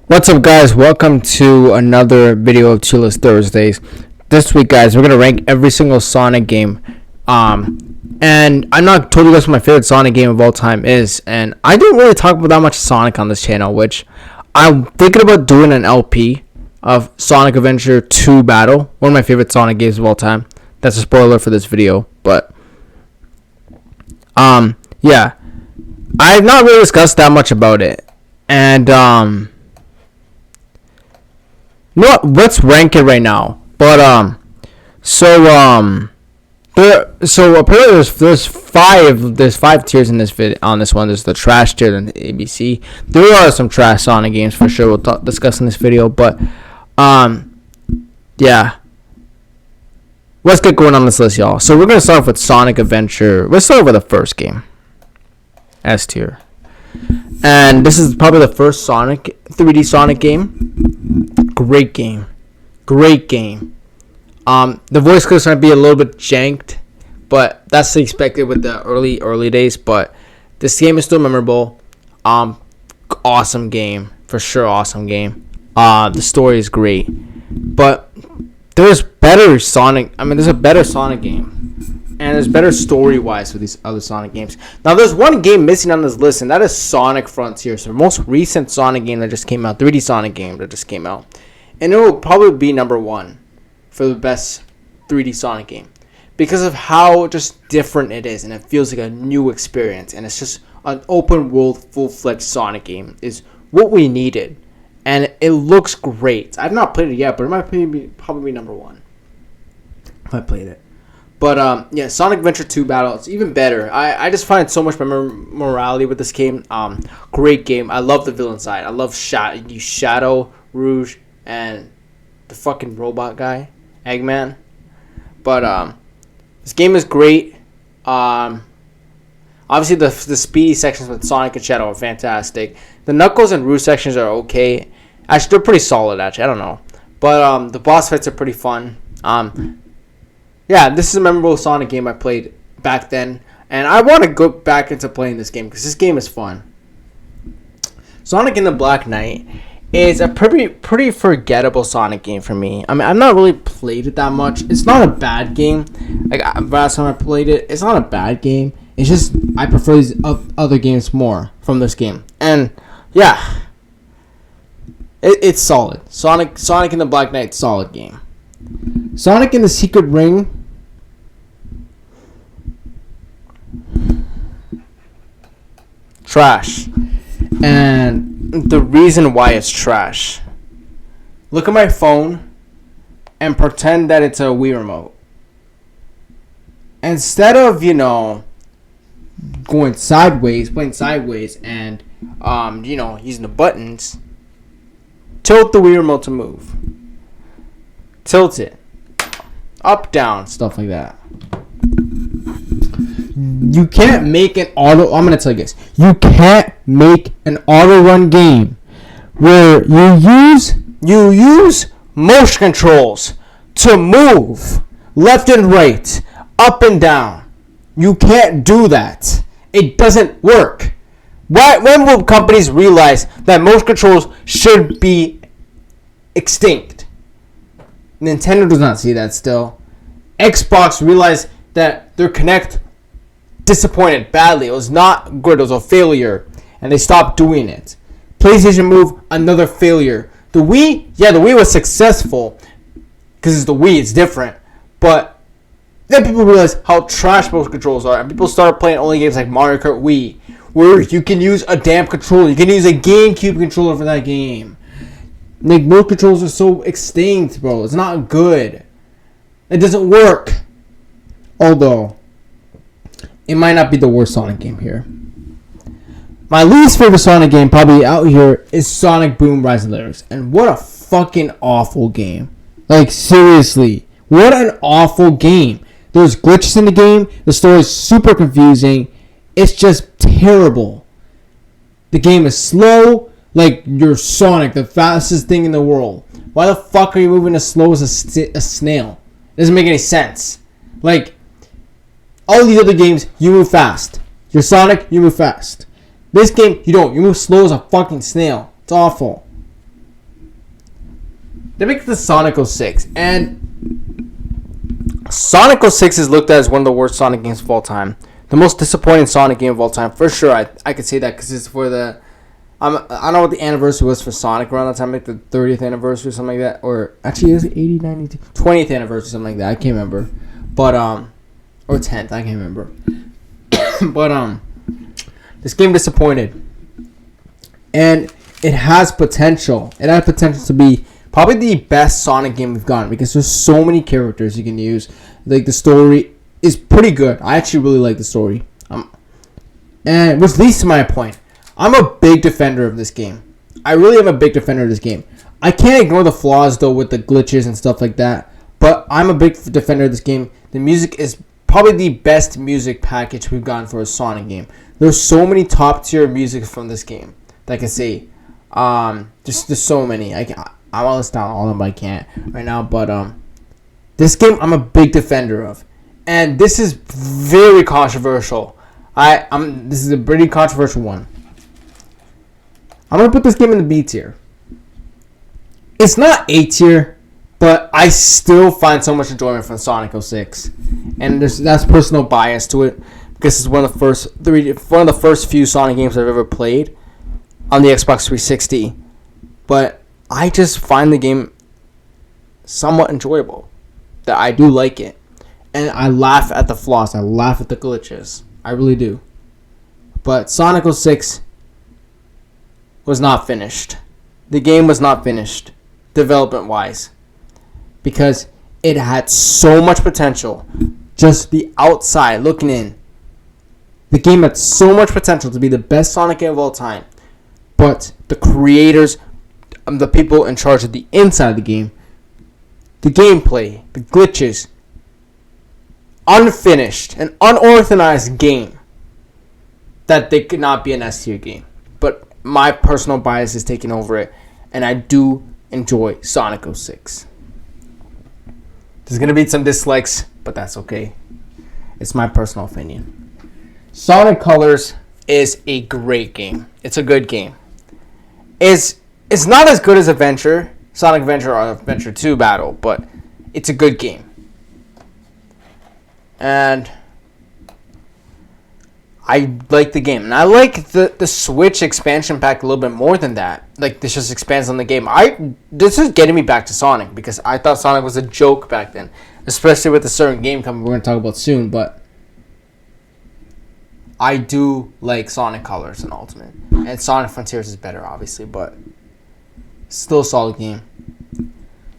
What's up, guys? Welcome to another video of Chillest Thursdays. This week, guys, we're gonna rank every single Sonic game. And I'm not told you guys what my favorite Sonic game of all time is, and I didn't really talk about that much Sonic on this channel, which I'm thinking about doing an LP of Sonic Adventure 2 Battle, one of my favorite Sonic games of all time. That's a spoiler for this video, but yeah, I've not really discussed that much about it, and you know what? Let's rank it right now. But so apparently there's five tiers in this vid on this one. There's the trash tier and the ABC. There are some trash Sonic games for sure. We'll discuss in this video, but yeah. Let's get going on this list, y'all. So we're gonna start off with Sonic Adventure. Let's start with the first game, S tier, and this is probably the first 3D Sonic game. Great game. The voice clips might be a little bit janked, but that's to be expected with the early days. But this game is still memorable. Awesome game for sure. Awesome game. The story is great, but there's better Sonic. There's a better Sonic game, and there's better story wise with these other Sonic games. Now, there's one game missing on this list, and that is Sonic Frontiers, the most recent Sonic game that just came out, 3D Sonic game that just came out. And it will probably be number one for the best 3D Sonic game because of how just different it is, and it feels like a new experience, and it's just an open world, full-fledged Sonic game is what we needed, and it looks great. I've not played it yet, but it might probably be number one if I played it. But yeah, Sonic Adventure 2 Battle, it's even better. I just find so much morality with this game. Great game. I love the villain side. I love Shadow, Rouge, and the fucking robot guy, Eggman. But this game is great. Obviously the speedy sections with Sonic and Shadow are fantastic. The Knuckles and Rouge sections are okay. Actually, they're pretty solid. Actually, I don't know, but the boss fights are pretty fun. Yeah, this is a memorable Sonic game I played back then, and I want to go back into playing this game because this game is fun. Sonic and the Black Knight is a pretty forgettable Sonic game for me. I've not really played it that much. It's not a bad game. Like last time I played it, it's not a bad game. It's just I prefer these other games more from this game. And yeah, it's solid. Sonic and the Black Knight, solid game. Sonic and the Secret Ring. Trash. And the reason why it's trash. Look at my phone and pretend that it's a Wii remote. Instead of, playing sideways and, using the buttons, tilt the Wii remote to move. Tilt it. Up, down, stuff like that. You can't make an I'm going to tell you guys. You can't make an auto run game where you use motion controls to move left and right, up and down. You can't do that. It doesn't work. When will companies realize that motion controls should be extinct? Nintendo does not see that still. Xbox realized that their Kinect disappointed badly. It was not good. It was a failure, and they stopped doing it. PlayStation Move, another failure. The Wii was successful because it's the Wii. It's different, but then people realized how trash motion controls are, and people started playing only games like Mario Kart Wii, where you can use a damn controller. You can use a GameCube controller for that game. Like, motion controls are so extinct, bro. It's not good. It doesn't work. Although, it might not be the worst Sonic game here. My least favorite Sonic game probably out here is Sonic Boom Rise of Lyrics. And what a fucking awful game. Like, seriously. What an awful game. There's glitches in the game. The story is super confusing. It's just terrible. The game is slow. Like, you're Sonic, the fastest thing in the world. Why the fuck are you moving as slow as a snail? It doesn't make any sense. Like, all these other games, you move fast. You're Sonic, you move fast. This game, you don't. You move slow as a fucking snail. It's awful. They make the Sonic 06, and Sonic 06 is looked at as one of the worst Sonic games of all time. The most disappointing Sonic game of all time. For sure, I could say that because it's for the... I don't know what the anniversary was for Sonic around that time, like the 30th anniversary or something like that. Or actually, it was 80, 92... 20th anniversary, something like that. I can't remember. But, or 10th, I can't remember. But, this game disappointed. And it has potential. It has potential to be probably the best Sonic game we've gotten because there's so many characters you can use. Like, the story is pretty good. I actually really like the story. And which leads to my point. I'm a big defender of this game. I really am a big defender of this game. I can't ignore the flaws, though, with the glitches and stuff like that. But I'm a big defender of this game. The music is probably the best music package we've gotten for a Sonic game. There's so many top-tier music from this game that I can say. There's so many. I want to list down all of them, but I can't right now. But this game, I'm a big defender of. And this is very controversial. This is a pretty controversial one. I'm going to put this game in the B tier. It's not A tier, but I still find so much enjoyment from Sonic 06. And that's personal bias to it because it's one of the first few Sonic games I've ever played on the Xbox 360. But I just find the game somewhat enjoyable. That I do like it. And I laugh at the flaws. I laugh at the glitches. I really do. But Sonic 06 was not finished. The game was not finished, development-wise, because it had so much potential. Just the outside, looking in. The game had so much potential to be the best Sonic game of all time. But the creators, the people in charge of the inside of the game, the gameplay, the glitches, unfinished, an unorganized game, that they could not be an S tier game. But my personal bias is taking over it, and I do enjoy Sonic 06. There's going to be some dislikes, but that's okay. It's my personal opinion. Sonic Colors is a great game. It's a good game. It's not as good as Adventure, Sonic Adventure or Adventure 2 Battle, but it's a good game. And I like the game. And I like the Switch expansion pack a little bit more than that. Like, this just expands on the game. This is getting me back to Sonic because I thought Sonic was a joke back then. Especially with a certain game coming we're going to talk about soon. But I do like Sonic Colors and Ultimate. And Sonic Frontiers is better, obviously. But still a solid game.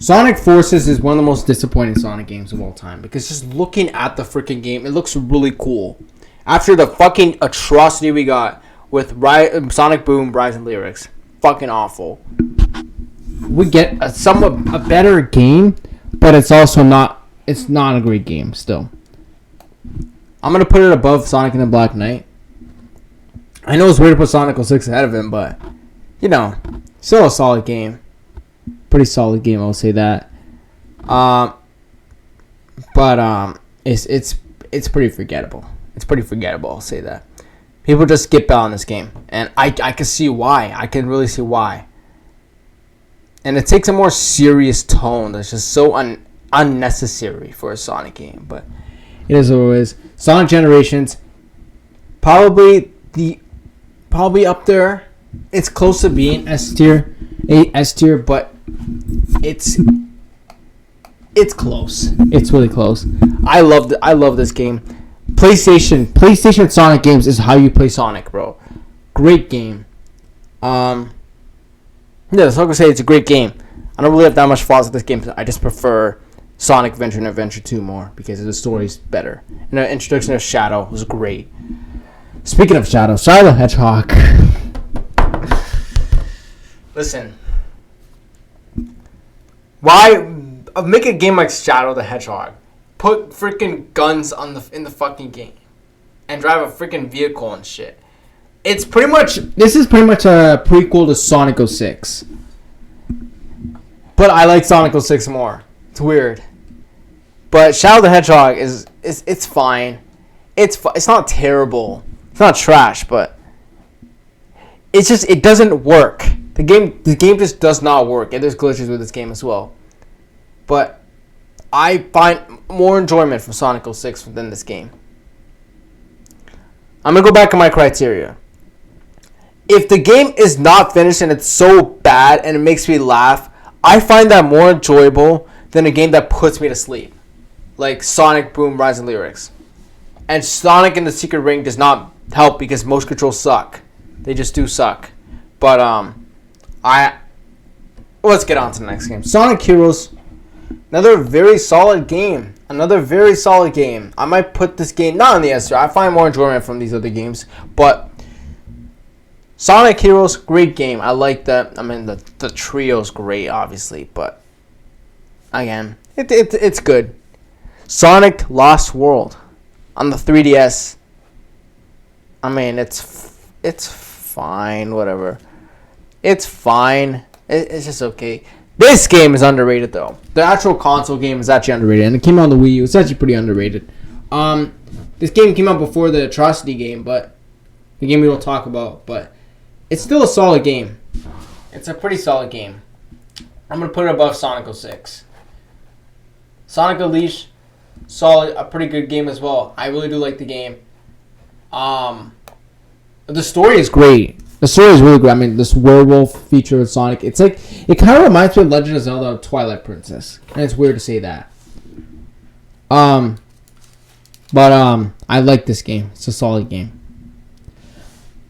Sonic Forces is one of the most disappointing Sonic games of all time. Because just looking at the freaking game, it looks really cool. After the fucking atrocity we got with Sonic Boom, Rise and Lyrics. Fucking awful. We get a better game, but it's also not a great game still. I'm going to put it above Sonic and the Black Knight. I know it's weird to put Sonic 06 ahead of him, but, still a solid game. Pretty solid game, I'll say that. It's pretty forgettable. It's pretty forgettable, I'll say that. People just skip out on this game. And I can see why. I can really see why. And it takes a more serious tone that's just so unnecessary for a Sonic game. But it is what it is. Sonic Generations, probably up there. It's close to being S tier, but it's close. It's really close. I love this game. PlayStation Sonic games is how you play Sonic, bro. Great game. That's all I'm gonna say. It's a great game. I don't really have that much flaws with this game. I just prefer Sonic Adventure and Adventure 2 more because the story's better. And the introduction of Shadow was great. Speaking of Shadow the Hedgehog. Listen. Why make a game like Shadow the Hedgehog? Put freaking guns in the fucking game and drive a freaking vehicle and shit. This is pretty much a prequel to Sonic 06. But I like Sonic 06 more. It's weird. But Shadow the Hedgehog it's fine. It's not terrible. It's not trash, but it doesn't work. The game just does not work, and there's glitches with this game as well. But I find more enjoyment from Sonic 06 than this game. I'm gonna go back to my criteria. If the game is not finished and it's so bad and it makes me laugh, I find that more enjoyable than a game that puts me to sleep, like Sonic Boom Rise of Lyrics. And Sonic and the Secret Ring does not help because motion controls suck. They just do suck. But let's get on to the next game. Sonic Heroes, another very solid game. I might put this game not on the S tier. I find more enjoyment from these other games, but Sonic Heroes, great game. I like that. I mean, the trio's great, obviously, but again, it's good. Sonic Lost World on the 3DS. I mean, it's fine, whatever. It's fine. It's just okay. This game is underrated, though. The actual console game is actually underrated, and it came out on the Wii U. It's actually pretty underrated. This game came out before the Atrocity game, but the game we don't talk about, but it's still a solid game. It's a pretty solid game. I'm going to put it above Sonic 06. Sonic Unleashed, solid, a pretty good game as well. I really do like the game. The story is great. The story is really good. I mean, this werewolf feature with Sonic, it's like, it kind of reminds me of Legend of Zelda Twilight Princess. And it's weird to say that. But I like this game. It's a solid game.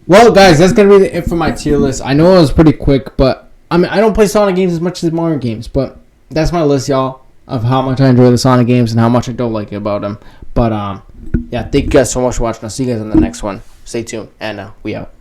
Well, guys, that's going to be it for my tier list. I know it was pretty quick, but I mean, I don't play Sonic games as much as Mario games, but that's my list, y'all, of how much I enjoy the Sonic games and how much I don't like it about them. But, yeah, thank you guys so much for watching. I'll see you guys on the next one. Stay tuned, and we out.